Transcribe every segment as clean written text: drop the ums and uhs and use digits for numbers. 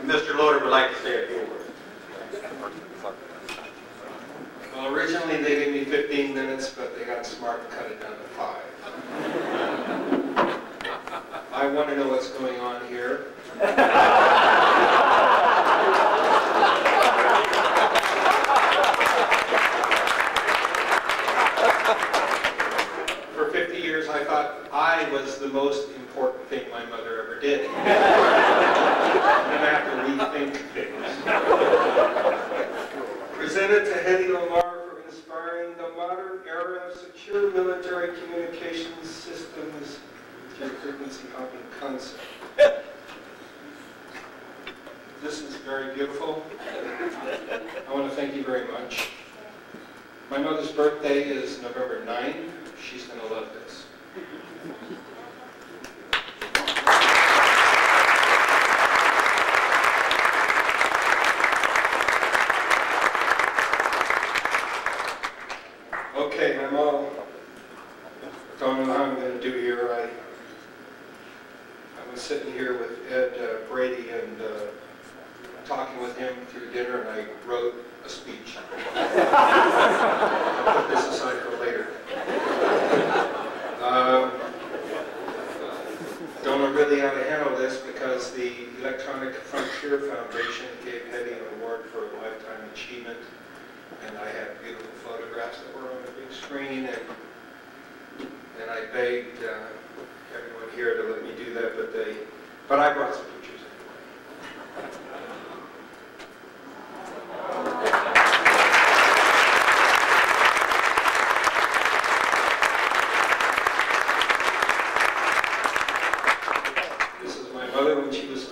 Mr. Loader would like to say a few words. Well, originally they gave me 15 minutes, but they got smart and cut it down to 5. I want to know what's going on here. For 50 years, I thought I was the most important thing my mother ever did. And I have to rethink things. Presented to Hedy Lamarr for inspiring the modern era of secure military communications systems through frequency hopping concept. This is very beautiful. I want to thank you very much. My mother's birthday is November 9th. She's going to love this. Okay, don't know how I'm going to do here. I was sitting here with Ed Brady and talking with him through dinner, and I wrote a speech. I'll put this aside for later. Don't know really how to handle this because the Electronic Frontier Foundation gave Hedy an award for a lifetime achievement, and I had beautiful photographs that were on the big screen, and I begged everyone here to let me do that, but I brought some pictures anyway.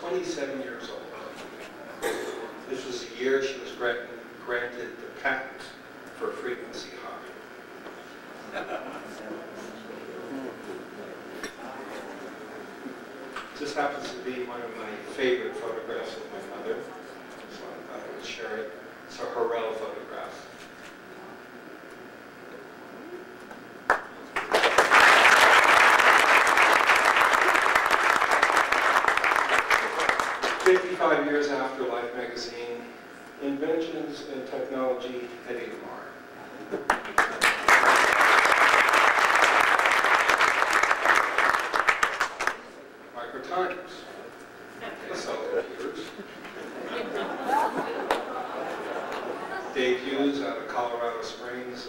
27 years old. This was the year she was granted the patent for frequency hopping. This happens to be one of my favorite photographs of my mother, so I thought I would share it. It's a Harel photograph. "55 years after Life magazine, inventions and technology, Hedy Lamarr." Microtimes. They sell computers. Dave Hughes out of Colorado Springs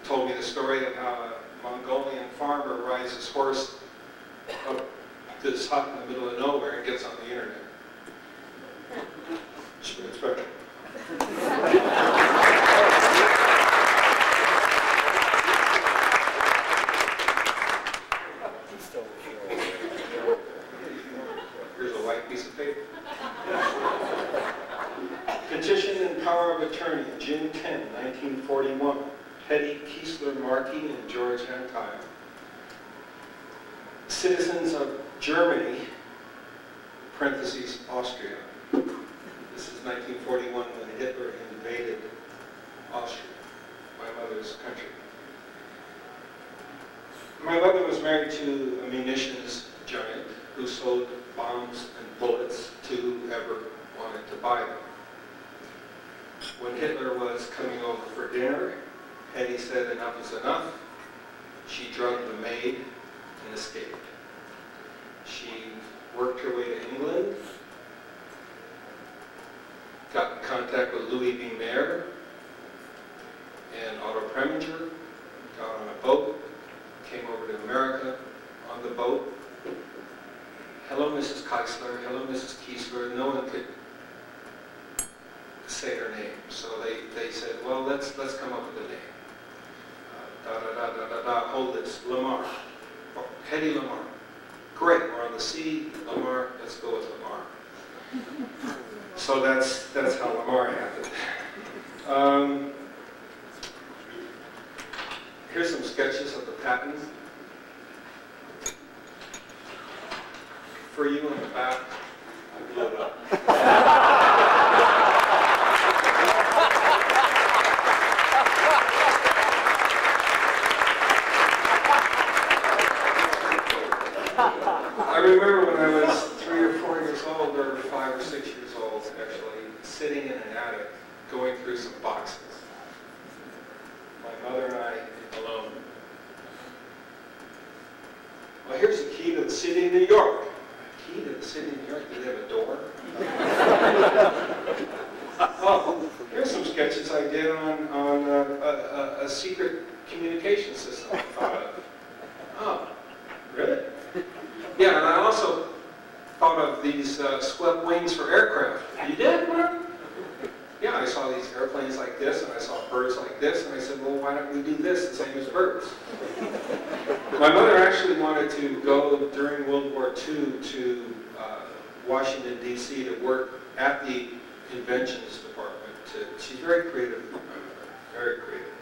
told me the story of how a Mongolian farmer rides his horse up this hut in the middle of nowhere and gets on the internet. It's better. Here's a white piece of paper. Petition and power of attorney, June 10, 1941. Hedy Keesler Markey and George Antile. Citizens of Germany, parentheses, Austria. This is 1941 when Hitler invaded Austria, my mother's country. My mother was married to a munitions giant who sold bombs and bullets to whoever wanted to buy them. When Hitler was coming over for dinner, Hedy said enough is enough. She drugged the maid and escaped. She worked her way to England, got in contact with Louis B. Mayer and Otto Preminger, got on a boat, came over to America on the boat. Hello, Mrs. Keesler. Hello, Mrs. Keesler. No one could say her name, so they said, well, let's come up with a name. Hold this, Lamarr. Oh, Hedy Lamarr. Great, we're on the sea, Lamarr, let's go with Lamarr. So that's how Lamarr happened. Here's some sketches of the patent. For you in the back, I blew it up. I remember when I was actually, sitting in an attic, going through some boxes. My mother and I alone. Well, here's the key to the city of New York. Key to the city of New York? Do they have a door? Oh, here's some sketches I did on a secret communication system I thought of. Oh, really? Yeah, and I also thought of these swept wings for aircraft. You did, Mark? Yeah, I saw these airplanes like this, and I saw birds like this, and I said, well, why don't we do this the same as birds? My mother actually wanted to go during World War II to Washington, D.C. to work at the inventions department. She's very creative, very creative.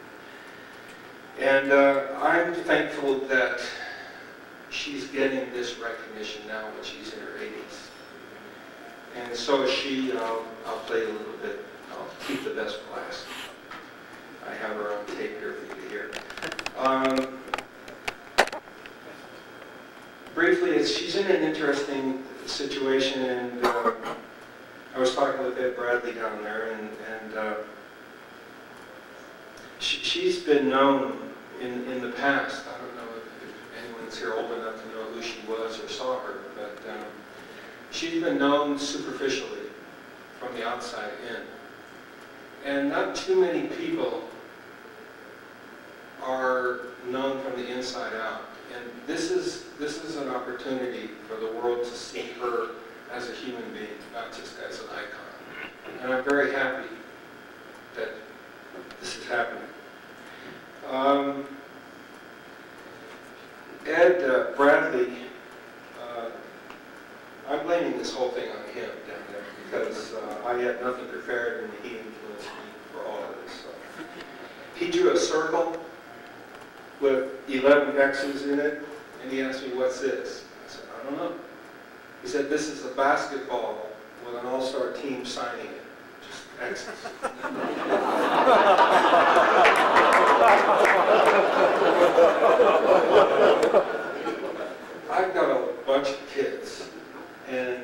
And I'm thankful that she's getting this recognition now when she's in her 80s. And so is she. I'll play a little bit. I'll keep the best for last. I have her on tape here for you to hear. Briefly, she's in an interesting situation, and I was talking with Ed Bradley down there, and she's been known in the past. I don't know if anyone's here old enough to know who she was or saw her, but she's been known superficially from the outside in. And not too many people are known from the inside out. And this is an opportunity for the world to see her as a human being, not just as an icon. And I'm very happy that this is happening. Ed Bradley, I'm blaming this whole thing on him down there because I had nothing prepared and he influenced me for all of this. So. He drew a circle with 11 X's in it, and he asked me, what's this? I said, I don't know. He said, this is a basketball with an all-star team signing it. Just X's. I've got a bunch of kids, and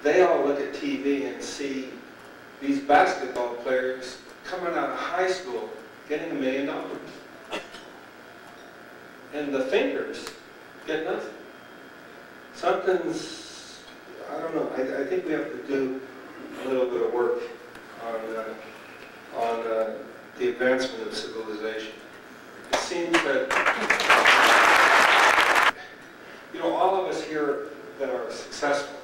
they all look at TV and see these basketball players coming out of high school getting $1 million. And the thinkers get nothing. Something's, I don't know, I think we have to do a little bit of work on the advancement of civilization. It seems that, you know, all of us here that are successful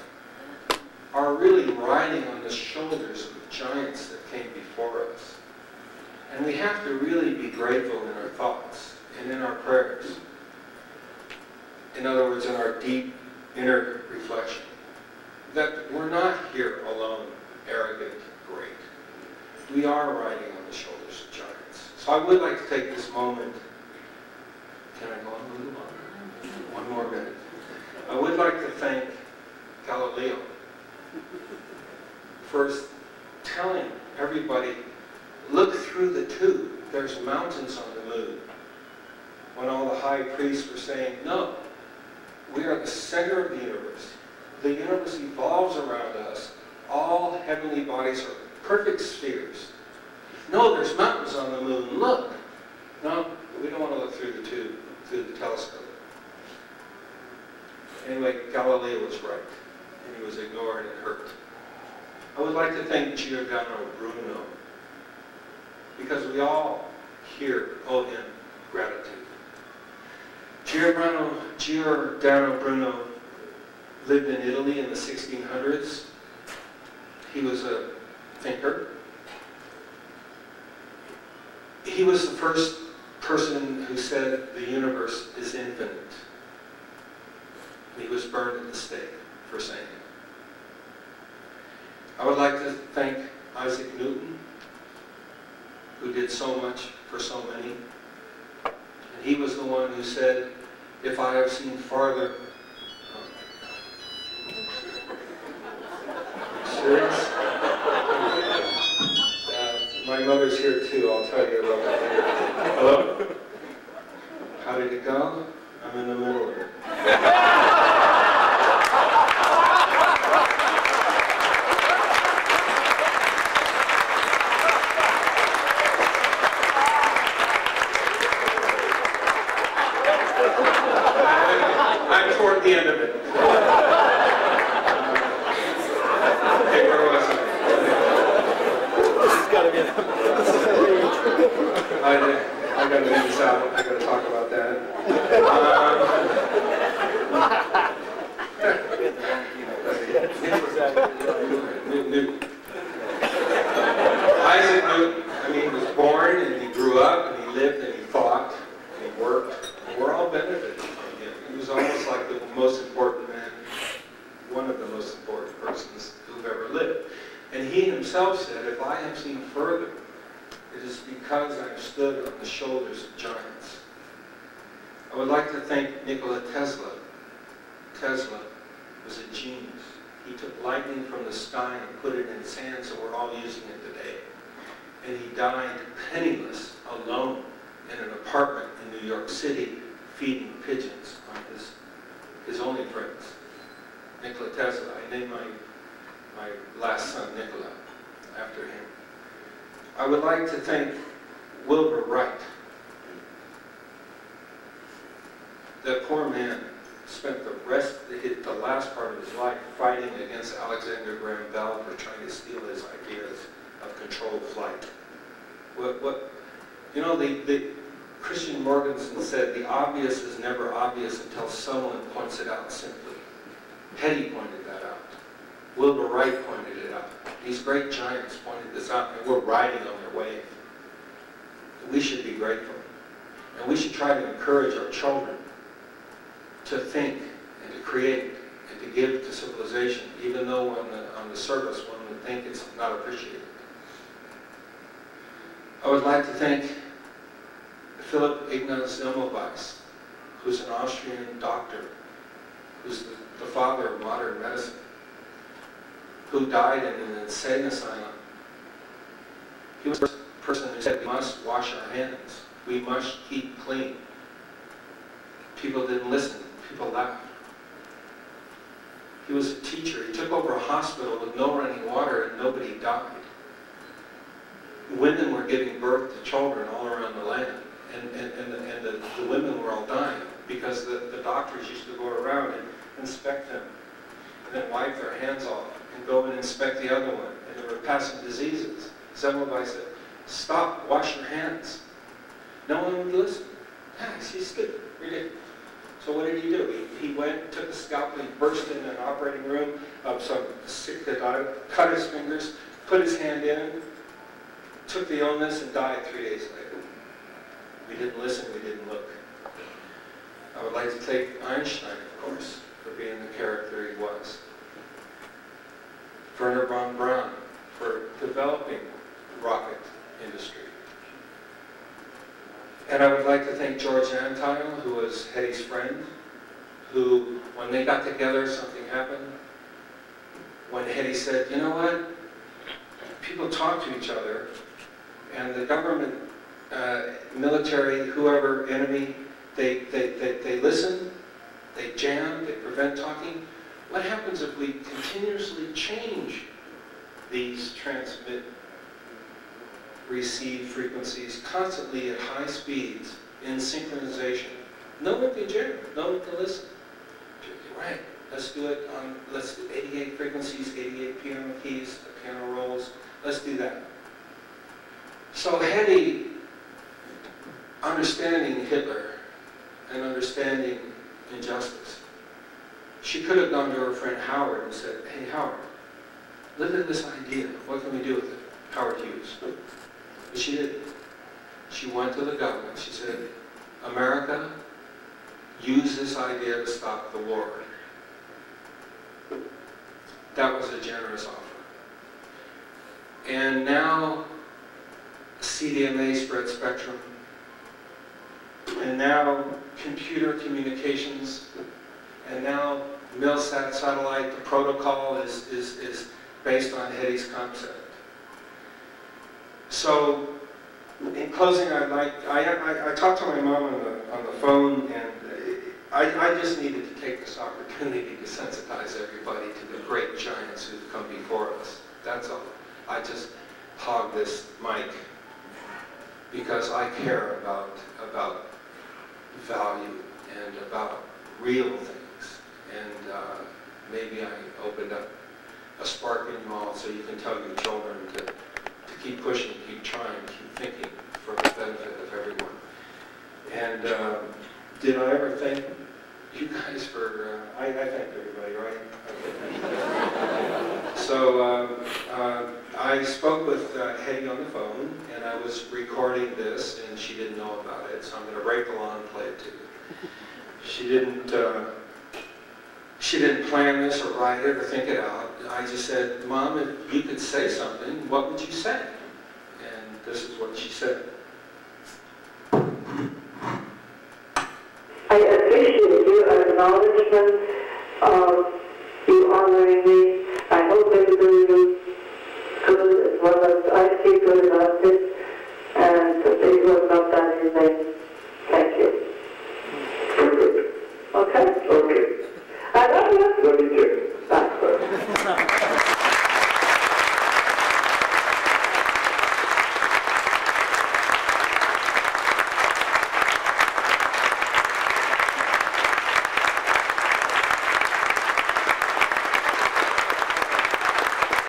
are really riding on the shoulders of the giants that came before us. And we have to really be grateful in our thoughts and in our prayers. In other words, in our deep inner reflection. That we're not here alone, arrogant, great. We are riding on the shoulders of giants. So I would like to take this moment. Can I go on a little longer? One more minute. I would like to thank Galileo for telling everybody, look through the tube. There's mountains on the moon. When all the high priests were saying, no, we are the center of the universe. The universe evolves around us. All heavenly bodies are perfect spheres. No, there's mountains on the moon. Look. No, we don't want to look through the tube, through the telescope. Anyway, Galileo was right, and he was ignored and hurt. I would like to thank Giordano Bruno, because we all here owe him gratitude. Giordano Bruno lived in Italy in the 1600s. He was a thinker. He was the first person who said the universe is infinite. He was burned at the stake for saying it. I would like to thank Isaac Newton, who did so much for so many. And he was the one who said, if I have seen farther... Serious? My mother's here too, I'll tell you about that. Hello? How did it go? I'm in the middle of it. I gotta leave this out. I gotta talk about that. Newton. Isaac Newton, I mean, was born and he grew up and he lived and he thought and he worked. And we're all benefiting from him. He was almost like the most important man, one of the most important persons who've ever lived. And he himself said, if I have seen further, it is because I have stood on the shoulders of giants. I would like to thank Nikola Tesla. Tesla was a genius. He took lightning from the sky and put it in sand, so we're all using it today. And he died penniless, alone, in an apartment in New York City, feeding pigeons on his only friends. Nikola Tesla. I named my last son Nikola after him. I would like to thank Wilbur Wright. That poor man spent the last part of his life fighting against Alexander Graham Bell for trying to steal his ideas of controlled flight. You know, the Christian Morgensen said, the obvious is never obvious until someone points it out simply. Hetty pointed that out. Wilbur Wright pointed it out. These great giants pointed this out, and we're riding on their wave. We should be grateful. And we should try to encourage our children to think and to create and to give to civilization, even though on the surface one would think it's not appreciated. I would like to thank Philip Ignaz Semmelweis, who's an Austrian doctor, who's the father of modern medicine, who died in an insane asylum. He was the person who said, we must wash our hands. We must keep clean. People didn't listen. People laughed. He was a teacher. He took over a hospital with no running water and nobody died. Women were giving birth to children all around the land. And the women were all dying because the doctors used to go around and inspect them and then wipe their hands off and go and inspect the other one. And they were passing diseases. Semmelweis said, stop, wash your hands. No one would listen. Yeah, he's stupid, ridiculous. So what did he do? He went, took a scalpel, he burst in an operating room of some sick that cut his fingers, put his hand in, took the illness and died 3 days later. We didn't listen, we didn't look. I would like to thank Einstein, of course, for being the character he was. Werner von Braun for developing the rocket industry. And I would like to thank George Antheil, who was Hetty's friend, who, when they got together, something happened. When Hetty said, you know what? People talk to each other, and the government, military, whoever, enemy, they listen, they jam, they prevent talking. What happens if we continuously change these transmit, receive frequencies constantly at high speeds in synchronization? No one can jam, no one can listen. Right, let's do it on, let's do 88 frequencies, 88 piano keys, the piano rolls, let's do that. So Hetty, understanding Hitler and understanding injustice, she could have gone to her friend Howard and said, hey Howard, look at this idea, what can we do with it? Howard Hughes. But she didn't. She went to the government, she said, America, use this idea to stop the war. That was a generous offer. And now CDMA spread spectrum, and now computer communications, and now Milstar satellite, the protocol is based on Hetty's concept. So, in closing, I talked to my mom on the phone, and I just needed to take this opportunity to sensitize everybody to the great giants who've come before us. That's all. I just hog this mic because I care about value and about real things. And maybe I opened up a spark in you all so you can tell your children to keep pushing, keep trying, keep thinking for the benefit of everyone. And did I ever thank you guys for, I thanked everybody, right? Okay. So I spoke with Hetty on the phone, and I was recording this, and she didn't know about it, so I'm going to break the law and play it to you. She didn't plan this or write it or think it out. I just said, Mom, if you could say something, what would you say? And this is what she said. I appreciate your acknowledgement of you honoring me. I hope everybody is good as well as I feel good about this, and that you have not done in vain. Thank you. Okay? Okay.